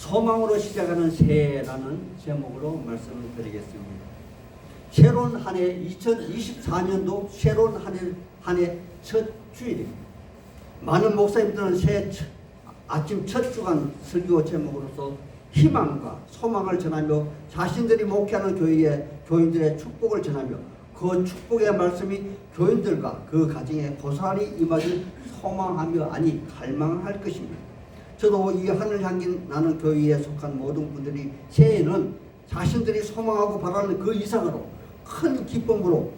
소망으로 시작하는 새해라는 제목으로 말씀을 드리겠습니다. 새로운 한 해 2024년도 새로운 한 해 첫 주일입니다. 많은 목사님들은 새해 아침 첫 주간 설교 제목으로서 희망과 소망을 전하며 자신들이 목회하는 교회의 교인들의 축복을 전하며 그 축복의 말씀이 교인들과 그 가정에 고스란히 임하길 소망하며 아니 갈망할 것입니다. 저도 이 하늘 향기 나는 교회에 속한 모든 분들이 새해에는 자신들이 소망하고 바라는 그 이상으로 큰 기쁨으로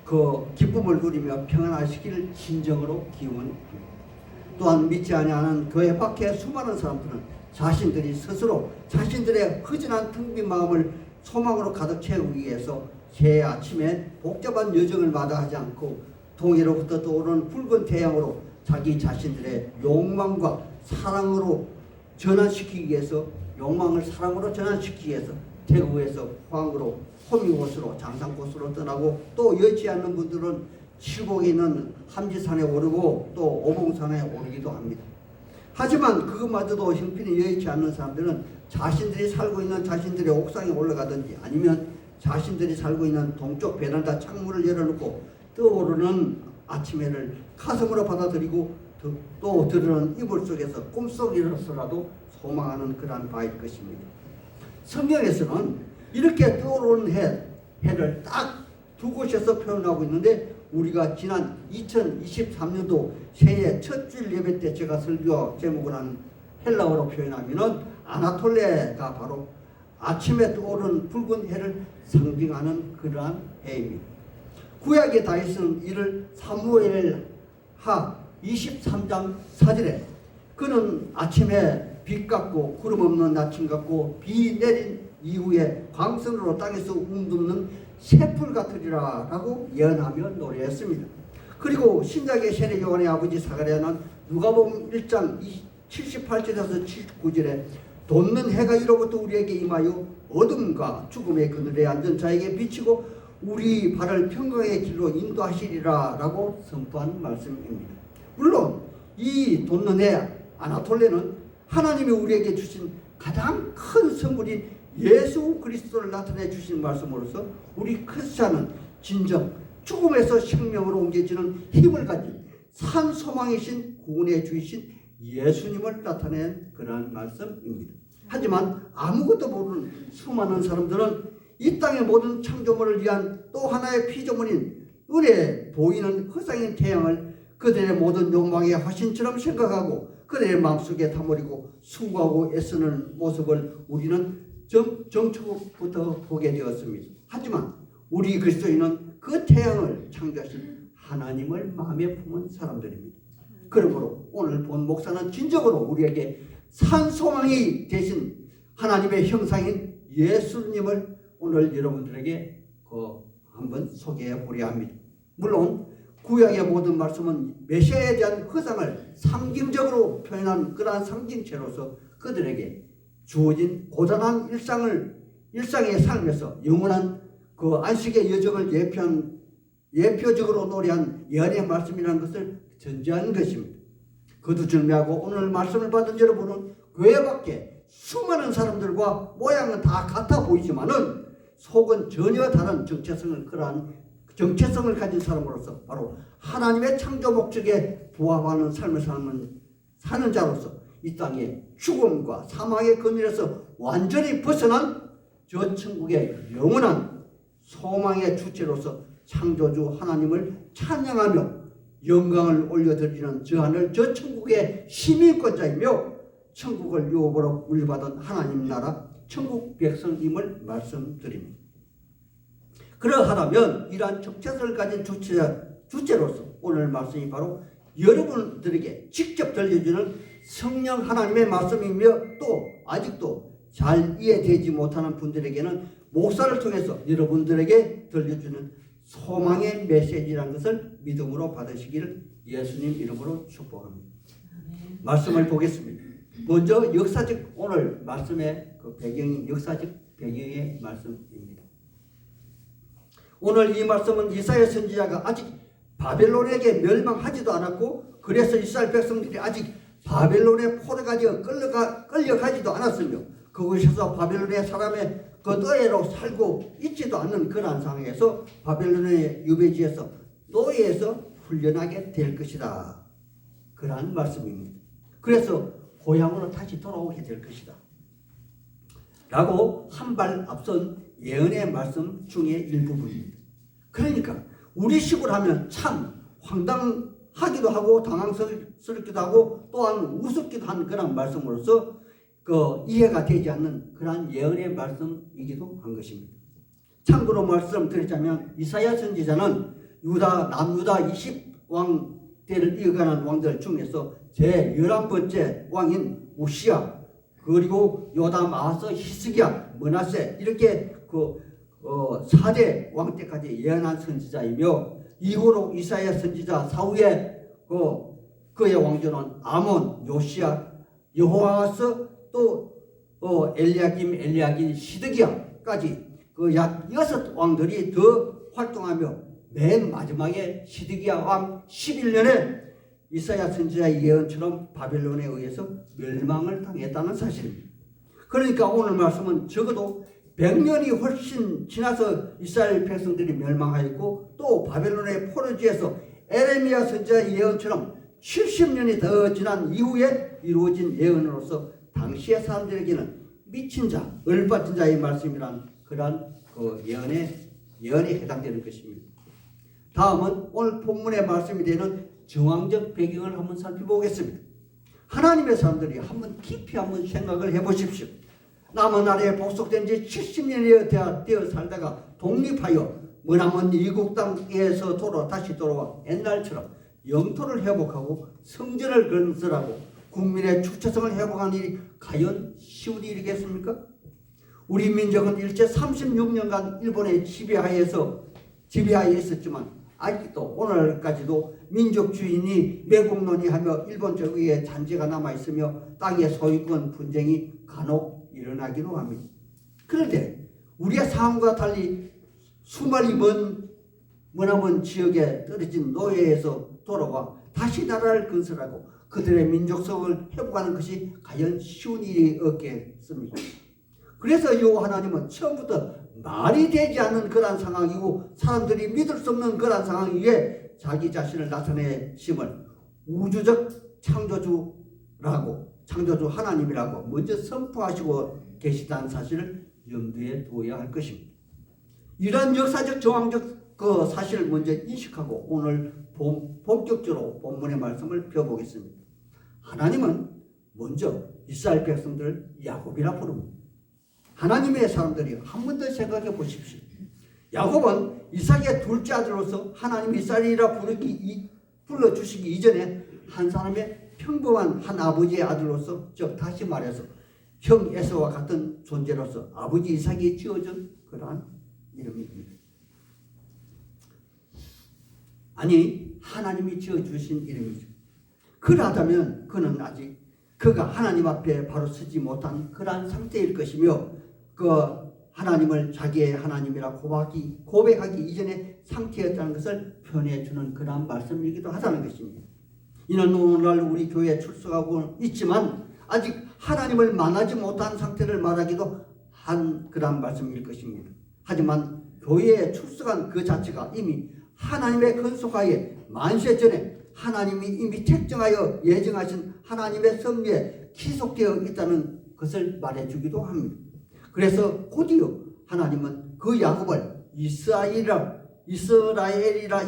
그 기쁨을 누리며 평안하시기를 진정으로 기원합니다. 또한 믿지 아니하는 교회 밖에 수많은 사람들은 자신들이 스스로 자신들의 허전한 텅 빈 마음을 소망으로 가득 채우기 위해서 새해 아침에 복잡한 여정을 마다하지 않고 동해로부터 떠오르는 붉은 태양으로 자기 자신들의 욕망과 사랑으로 전환시키기 위해서 욕망을 사랑으로 전환시키기 위해서 대구에서 포항으로 호미곶으로 장산코스로 떠나고 또 여의치 않는 분들은 칠곡에 있는 함지산에 오르고 또 오봉산에 오르기도 합니다. 하지만 그것마저도 형편이 여의치 않는 사람들은 자신들이 살고 있는 자신들의 옥상에 올라가든지 아니면 자신들이 살고 있는 동쪽 베란다 창문을 열어놓고 떠오르는 아침해를 가슴으로 받아들이고 또 들으는 이불 속에서 꿈속이로서라도 소망하는 그러한 바일 것입니다. 성경에서는 이렇게 떠오르는 해를 딱 두 곳에서 표현하고 있는데 우리가 지난 2023년도 새해 첫 주일 예배 때 제가 설교 제목을 한 헬라어로 표현하면은 아나톨레가 바로 아침에 떠오르는 붉은 해를 상징하는 그러한 해입니다. 구약의 다윗은 이를 사무엘하 23장 4절에 그는 아침에 빛 같고 구름 없는 아침 같고 비 내린 이후에 광선으로 땅에서 움듭는 새풀 같으리라 라고 예언하며 노래했습니다. 그리고 신약의 세례 요한의 아버지 사가랴는 누가복음 1장 78절에서 79절에 돋는 해가 이로부터 우리에게 임하여 어둠과 죽음의 그늘에 앉은 자에게 비치고 우리 발을 평강의 길로 인도하시리라 라고 선포한 말씀입니다. 물론 이 돋는 해 아나톨레는 하나님이 우리에게 주신 가장 큰 선물인 예수 그리스도를 나타내 주신 말씀으로서 우리 크리스찬은 진정 죽음에서 생명으로 옮겨지는 힘을 가진 산 소망이신 구원의 주이신 예수님을 나타낸 그러한 말씀입니다. 하지만 아무것도 모르는 수많은 사람들은 이 땅의 모든 창조물을 위한 또 하나의 피조물인 눈에 보이는 허상인 태양을 그들의 모든 욕망의 화신처럼 생각하고 그들의 마음속에 타버리고 수고하고 애쓰는 모습을 우리는 정초부터 보게 되었습니다. 하지만 우리 그리스도인은 그 태양을 창조하신 하나님을 마음에 품은 사람들입니다. 그러므로 오늘 본 목사는 진정으로 우리에게 산소망이 되신 하나님의 형상인 예수님을 오늘 여러분들에게 한번 소개해 보려 합니다. 물론 구약의 모든 말씀은 메시아에 대한 허상을 상징적으로 표현한 그러한 상징체로서 그들에게 주어진 고단한 일상의 삶에서 영원한 그 안식의 여정을 예표적으로 노래한 예언의 말씀이라는 것을 전제한 것입니다. 거두절미하고 오늘 말씀을 받은 여러분은 교회 밖에 수많은 사람들과 모양은 다 같아 보이지만은 속은 전혀 다른 그러한 정체성을 가진 사람으로서 바로 하나님의 창조 목적에 부합하는 삶을 사는 자로서 이 땅에 죽음과 사망의 그늘에서 완전히 벗어난 저 천국의 영원한 소망의 주체로서 창조주 하나님을 찬양하며 영광을 올려드리는 저 하늘 저 천국의 시민권자이며 천국을 유업으로 물받은 하나님 나라 천국 백성임을 말씀드립니다. 그러하다면 이러한 정체성을 가진 주체로서 오늘 말씀이 바로 여러분들에게 직접 들려주는 성령 하나님의 말씀이며 또 아직도 잘 이해되지 못하는 분들에게는 목사를 통해서 여러분들에게 들려주는 소망의 메시지라는 것을 믿음으로 받으시기를 예수님 이름으로 축복합니다. 말씀을 보겠습니다. 먼저 역사적 오늘 말씀의 그 배경이 역사적 배경의 말씀입니다. 오늘 이 말씀은 이사야 선지자가 아직 바벨론에게 멸망하지도 않았고 그래서 이스라엘 백성들이 아직 바벨론의 포로가 되어 끌려가지도 않았으며 그곳에서 바벨론의 사람의 그 노예로 살고 있지도 않는 그러한 상황에서 바벨론의 유배지에서 노예에서 훈련하게 될 것이다. 그러한 말씀입니다. 그래서 고향으로 다시 돌아오게 될 것이다. 라고 한 발 앞선 예언의 말씀 중의 일부분입니다. 그러니까 우리식으로 하면 참 황당하기도 하고 당황스럽기도 하고 또한 우습기도 한 그런 말씀으로서 이해가 되지 않는 그러한 예언의 말씀이기도 한 것입니다. 참고로 말씀드리자면 이사야 선지자는 남유다 20왕 때를 이어가는 왕들 중에서 제11번째 왕인 우시야, 그리고 요담, 아하스, 히스기야, 므낫세 이렇게 4대 왕 때까지 예언한 선지자이며 이후로 이사야 선지자 사후에 그의 왕조는 아몬, 요시야, 여호아스 또 엘리야긴, 시드기야까지 약 6왕들이 더 활동하며 맨 마지막에 시드기야 왕 11년에 이사야 선지자의 예언처럼 바벨론에 의해서 멸망을 당했다는 사실입니다. 그러니까 오늘 말씀은 적어도 100년이 훨씬 지나서 이스라엘 백성들이 멸망하였고 또 바벨론의 포로지에서 에레미야 선지자의 예언처럼 70년이 더 지난 이후에 이루어진 예언으로서 당시의 사람들에게는 미친 자, 얼빠진 자의 말씀이란 그러한 예언에 해당되는 것입니다. 다음은 오늘 본문의 말씀이 되는 정황적 배경을 한번 살펴보겠습니다. 하나님의 사람들이 깊이 한번 생각을 해보십시오. 남은 나라에 복속된 지 70년이 되어 살다가 독립하여 머나먼 이국 땅에서 다시 돌아와 옛날처럼 영토를 회복하고 성전을 건설하고 국민의 주체성을 회복하는 일이 과연 쉬운 일이겠습니까? 우리 민족은 일제 36년간 일본의 지배하에 있었지만 아직도 오늘까지도 민족주의니 매국논의하며 일본적 의회 잔재가 남아있으며 땅의 소유권 분쟁이 간혹 일어나기도 합니다. 그런데 우리의 상황과 달리 수많이 머나먼 지역에 떨어진 노예에서 돌아와 다시 나라를 건설하고 그들의 민족성을 회복하는 것이 과연 쉬운 일이었겠습니까? 그래서 여호와 하나님은 처음부터 말이 되지 않는 그러한 상황이고 사람들이 믿을 수 없는 그러한 상황 위에 자기 자신을 나타내심을 우주적 창조주 하나님이라고 먼저 선포하시고 계시다는 사실을 염두에 두어야 할 것입니다. 이런 역사적 정황적 사실을 먼저 인식하고 오늘 본격적으로 본문의 말씀을 펴보겠습니다. 하나님은 먼저 이스라엘 백성들을 야곱이라 부릅니다. 하나님의 사람들이 한 번 더 생각해 보십시오. 야곱은 이삭의 둘째 아들로서 하나님 이스라엘이라 불러주시기 이전에 한 사람의 평범한 한 아버지의 아들로서, 즉 다시 말해서 형 에서와 같은 존재로서 아버지 이삭이 지어준 그러한 이름입니다. 아니, 하나님이 지어주신 이름이죠. 그러하다면 그는 아직 그가 하나님 앞에 바로 서지 못한 그러한 상태일 것이며 하나님을 자기의 하나님이라 고백하기 이전의 상태였다는 것을 표현해주는 그러한 말씀이기도 하다는 것입니다. 이는 오늘날 우리 교회에 출석하고 있지만 아직 하나님을 만나지 못한 상태를 말하기도 한 그러한 말씀일 것입니다. 하지만 교회에 출석한 그 자체가 이미 하나님의 건속하에 만세 전에 하나님이 이미 책정하여 예정하신 하나님의 섭리에 기속되어 있다는 것을 말해주기도 합니다. 그래서 곧이어 하나님은 그 야곱을 이스라엘이라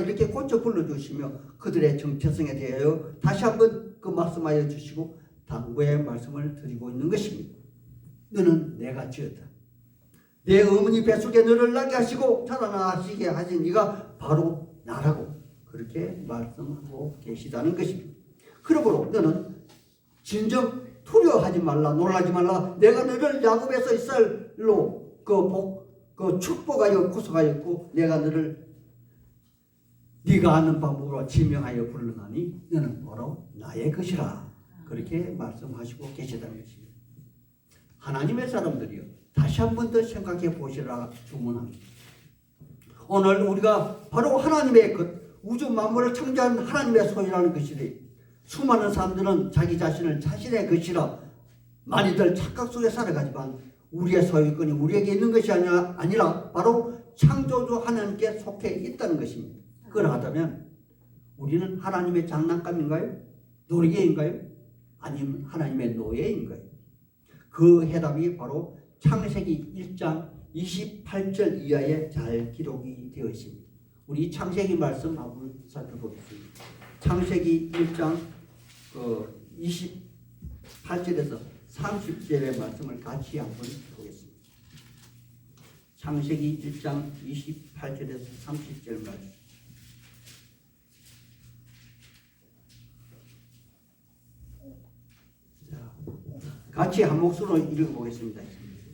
이렇게 고쳐 불러주시며 그들의 정체성에 대하여 다시 한번 말씀하여 주시고 당부의 말씀을 드리고 있는 것입니다. 너는 내가 지었다. 내 어머니 뱃속에 너를 나게 하시고 자라나시게 하신 네가 바로 나라고 그렇게 말씀하고 계시다는 것입니다. 그러므로 너는 진정 두려워하지 말라, 놀라지 말라. 내가 너를 야곱에서 이스라엘로 축복하여 구속하였고 내가 너를 네가 아는 방법으로 지명하여 불러나니 너는 바로 나의 것이라. 그렇게 말씀하시고 계시다는 것입니다. 하나님의 사람들이요, 다시 한 번 더 생각해 보시라 주문합니다. 오늘 우리가 바로 하나님의 것, 우주 만물을 창조한 하나님의 소유라는 것이니 수많은 사람들은 자기 자신을 자신의 것이라 많이들 착각 속에 살아가지만 우리의 소유권이 우리에게 있는 것이 아니라 바로 창조주 하나님께 속해 있다는 것입니다. 그러하다면 우리는 하나님의 장난감인가요? 놀이개인가요? 아니면 하나님의 노예인가요? 그 해답이 바로 창세기 1장 28절 이하에 잘 기록이 되어 있습니다. 우리 창세기 말씀 한번 살펴보겠습니다. 창세기 1장 28절에서 30절의 말씀을 같이 한번 보겠습니다. 창세기 1장 28절에서 30절 말씀. 같이 한 목소리로 읽어보겠습니다.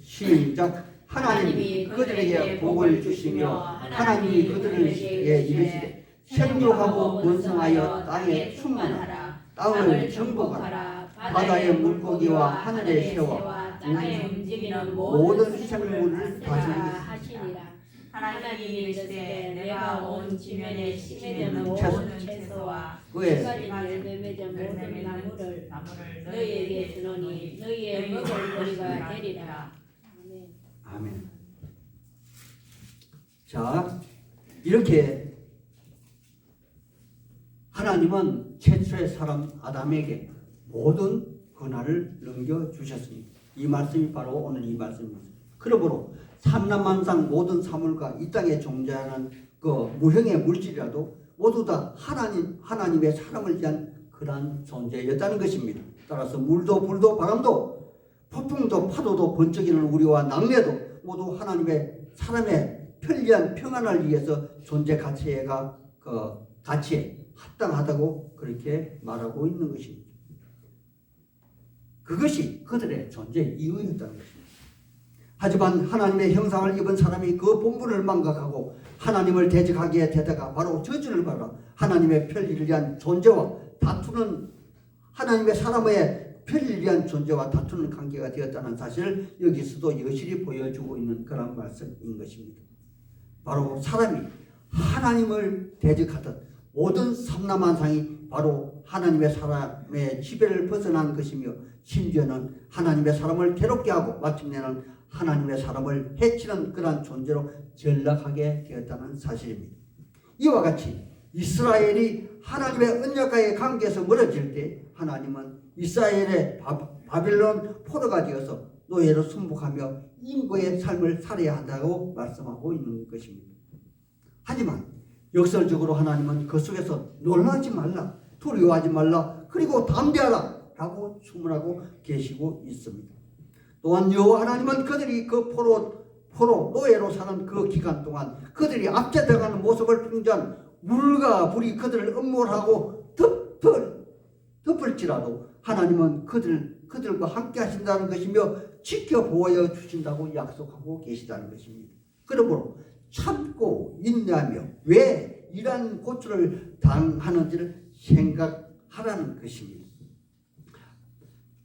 시작. 하나님이 그들에게 복을 주시며 하나님이 그들에게 이르시되 생육하고 번성하여 땅에 충만하라. 땅을 정복하라. 바다의 물고기와 하늘의 새와 땅에 움직이는 모든 생물을 다스리시니라. 하나님이 이르시되 내가 온 지면에 심이 되는 모든 채소와 그의 가진 열매 맺은 모든 나무를 너희에게 주노니 너희의 먹을 거리가 되리라. 아멘. 자, 이렇게 하나님은 최초의 사람 아담에게 모든 권한을 넘겨주셨습니다. 이 말씀이 바로 오늘 이 말씀입니다. 그러므로 삼라만상 모든 사물과 이 땅에 존재하는 그 무형의 물질이라도 모두 다 하나님의 사람을 위한 그러한 존재였다는 것입니다. 따라서 물도 불도 바람도 폭풍도 파도도 번쩍이는 우리와 낙뢰도 모두 하나님의 사람의 편리한 평안을 위해서 존재 가치가 그 가치에 합당하다고 그렇게 말하고 있는 것입니다. 그것이 그들의 존재 이유였다는 것입니다. 하지만 하나님의 형상을 입은 사람이 그 본분을 망각하고 하나님을 대적하기에 되다가 바로 저주를 받아 하나님의 편리를 위한 존재와 다투는 하나님의 사람의 편리를 위한 존재와 다투는 관계가 되었다는 사실을 여기서도 여실히 보여주고 있는 그런 말씀인 것입니다. 바로 사람이 하나님을 대적하던 모든 삼라만상이 바로 하나님의 사람의 지배를 벗어난 것이며 심지어는 하나님의 사람을 괴롭게 하고 마침내는 하나님의 사람을 해치는 그러한 존재로 전락하게 되었다는 사실입니다. 이와 같이 이스라엘이 하나님의 언약과의 관계에서 멀어질 때 하나님은 이스라엘의 바빌론 포로가 되어서 노예로 순복하며 인고의 삶을 살아야 한다고 말씀하고 있는 것입니다. 하지만 역설적으로 하나님은 그 속에서 놀라지 말라, 두려워하지 말라, 그리고 담대하라 라고 주문하고 계시고 있습니다. 또한 여호와 하나님은 그들이 그 포로 노예로 사는 그 기간 동안 그들이 압제당하는 모습을 풍자한 물과 불이 그들을 엄몰하고 덮을지라도 하나님은 그들과 함께 하신다는 것이며 지켜보아 주신다고 약속하고 계시다는 것입니다. 그러므로 참고 인내하며 왜 이러한 고초를 당하는지를 생각하라는 것입니다.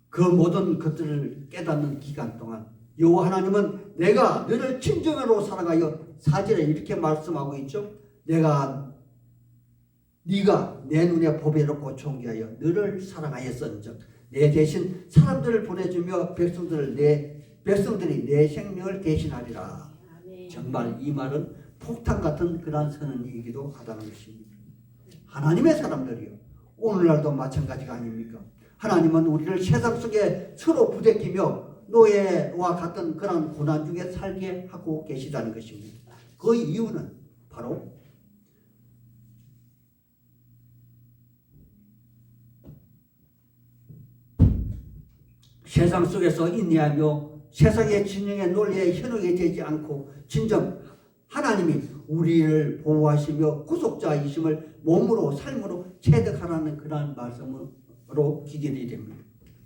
그 모든 것들을 깨닫는 기간 동안 여호와 하나님은 내가 너를 친정으로 사랑하여 4절에 이렇게 말씀하고 있죠. 네가 내 눈에 보배롭고 존귀하여 너를 사랑하였은즉 내 대신 사람들을 보내주며 백성들이 내 생명을 대신하리라. 정말 이 말은 폭탄 같은 그러한 선언이기도 하다는 것입니다. 하나님의 사람들이요, 오늘날도 마찬가지가 아닙니까? 하나님은 우리를 세상 속에 서로 부대끼며 노예와 같은 그런 고난 중에 살게 하고 계시다는 것입니다. 그 이유는 바로 세상 속에서 인내하며 세상의 진영의 논리에 현혹이 되지 않고 진정 하나님이 우리를 보호하시며 구속자이심을 몸으로 삶으로 체득하라는 그러한 말씀으로 기결이 됩니다.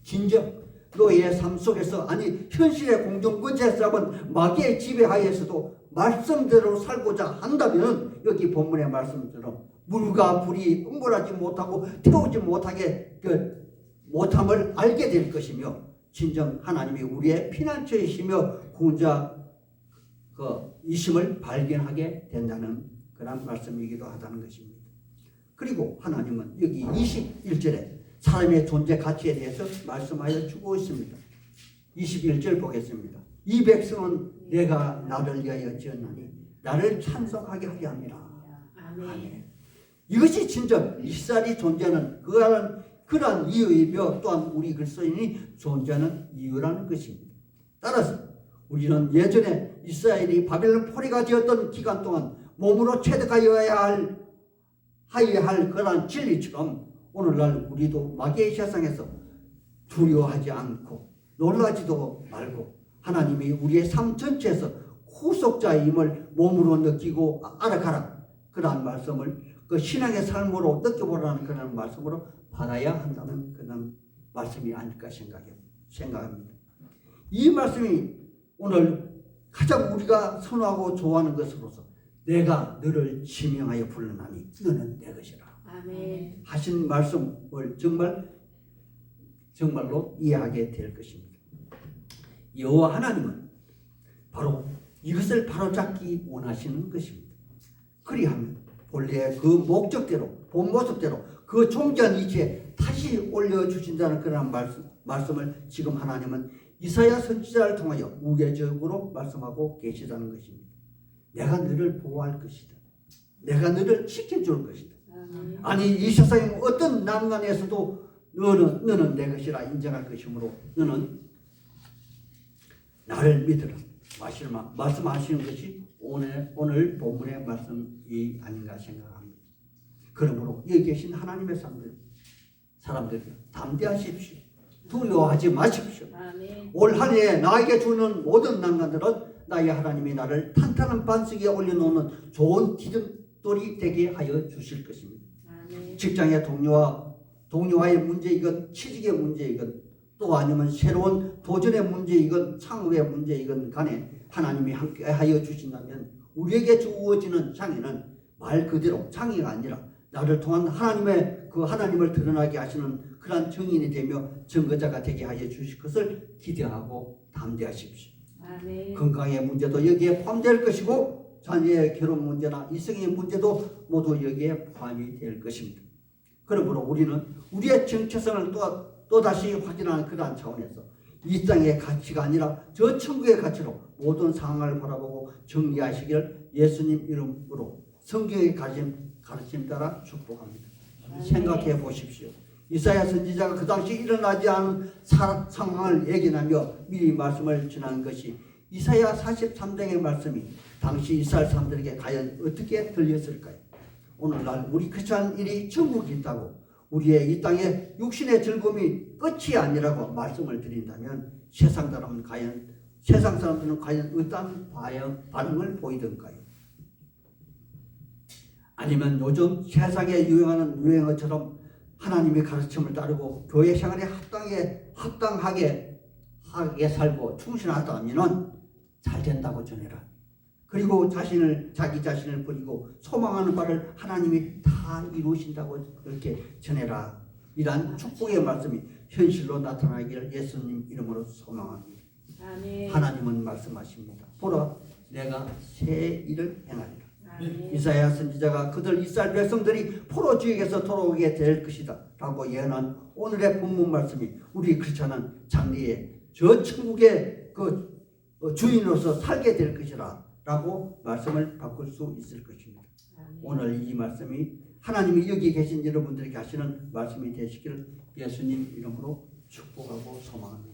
진정 너의 삶 속에서 아니 현실의 공동권자에 잡은 마귀의 지배하에서도 말씀대로 살고자 한다면 여기 본문의 말씀처럼 물과 불이 음벌하지 못하고 태우지 못하게 못함을 알게 될 것이며 진정 하나님이 우리의 피난처이시며 구원자 이심을 발견하게 된다는 그런 말씀이기도 하다는 것입니다. 그리고 하나님은 여기 21절에 사람의 존재 가치에 대해서 말씀하여 주고 있습니다. 21절 보겠습니다. 이 백성은 내가 나를 위하여 지었나니 나를 찬송하게 하려 함이라. 아멘. 이것이 진짜 이스라엘이 존재하는 그러한 이유이며 또한 우리 그리스도인이 존재하는 이유라는 것입니다. 따라서 우리는 예전에 이스라엘이 바벨론 포로가 되었던 기간 동안 몸으로 체득하여야 할 그러한 진리처럼 오늘날 우리도 마귀의 세상에서 두려워하지 않고 놀라지도 말고 하나님이 우리의 삶 전체에서 후속자임을 몸으로 느끼고 알아가라. 그러한 말씀을 그 신앙의 삶으로 느껴보라는 그런 말씀으로 받아야 한다는 그런 말씀이 아닐까 생각합니다. 이 말씀이 오늘 가장 우리가 선호하고 좋아하는 것으로서 내가 너를 지명하여 부르나니 너는 내 것이라 아멘. 하신 말씀을 정말로 이해하게 될 것입니다. 여호와 하나님은 바로 이것을 바로잡기 원하시는 것입니다. 그리하면 본래의 그 목적대로 본 모습대로 그 존재한 이치에 다시 올려주신다는 그런 말씀을 지금 하나님은 이사야 선지자를 통하여 우회적으로 말씀하고 계시다는 것입니다. 내가 너를 보호할 것이다. 내가 너를 지켜줄 것이다. 아니 이 세상의 어떤 난간에서도 너는 내 것이라 인정할 것이므로 너는 나를 믿으라. 말씀하시는 것이 오늘 본문의 말씀이 아닌가 생각합니다. 그러므로 여기 계신 하나님의 사람들 담대하십시오. 두려워하지 마십시오. 아멘. 올 한 해 나에게 주는 모든 난간들은 나의 하나님이 나를 탄탄한 반석에 올려놓는 좋은 기둥돌이 되게 하여 주실 것입니다. 아멘. 직장의 동료와의 문제이건 취직의 문제이건 또 아니면 새로운 도전의 문제이건 창업의 문제이건 간에 하나님이 함께 하여 주신다면 우리에게 주어지는 장애는 말 그대로 장애가 아니라 나를 통한 하나님을 드러나게 하시는 그러한 증인이 되며 증거자가 되게 하여 주실 것을 기대하고 담대하십시오. 아멘. 건강의 문제도 여기에 포함될 것이고 자녀의 결혼 문제나 이성의 문제도 모두 여기에 포함이 될 것입니다. 그러므로 우리는 우리의 정체성을 또다시 확인하는 그러한 차원에서 이 땅의 가치가 아니라 저 천국의 가치로 모든 상황을 바라보고 정리하시기를 예수님 이름으로 성경의 가르침 따라 축복합니다. 생각해 보십시오. 이사야 선지자가 그 당시 일어나지 않은 상황을 예견하며 미리 말씀을 전한 것이 이사야 43장의 말씀이 당시 이스라엘 사람들에게 과연 어떻게 들렸을까요? 오늘날 우리 크리스찬 일이 천국이 있다고 우리의 이 땅의 육신의 즐거움이 끝이 아니라고 말씀을 드린다면 세상 사람들은 과연 어떤 반응을 보이던가요? 아니면 요즘 세상에 유행하는 유행어처럼 하나님의 가르침을 따르고 교회 생활에 합당하게 살고 충실하다면 잘 된다고 전해라. 그리고 자기 자신을 버리고 소망하는 바를 하나님이 다 이루신다고 그렇게 전해라. 이러한 축복의 말씀이 현실로 나타나기를 예수님 이름으로 소망합니다. 아멘. 하나님은 말씀하십니다. 보라 내가 새 일을 행하리라. 아멘. 이사야 선지자가 그들 이스라엘 백성들이 포로 지역에서 돌아오게 될 것이다 라고 예언한 오늘의 본문 말씀이 우리 크리스찬은 장래에 저 천국의 그 주인으로서 살게 될 것이라 라고 말씀을 바꿀 수 있을 것입니다. 아멘. 오늘 이 말씀이 하나님이 여기 계신 여러분들에게 하시는 말씀이 되시기를 예수님 이름으로 축복하고 소망합니다.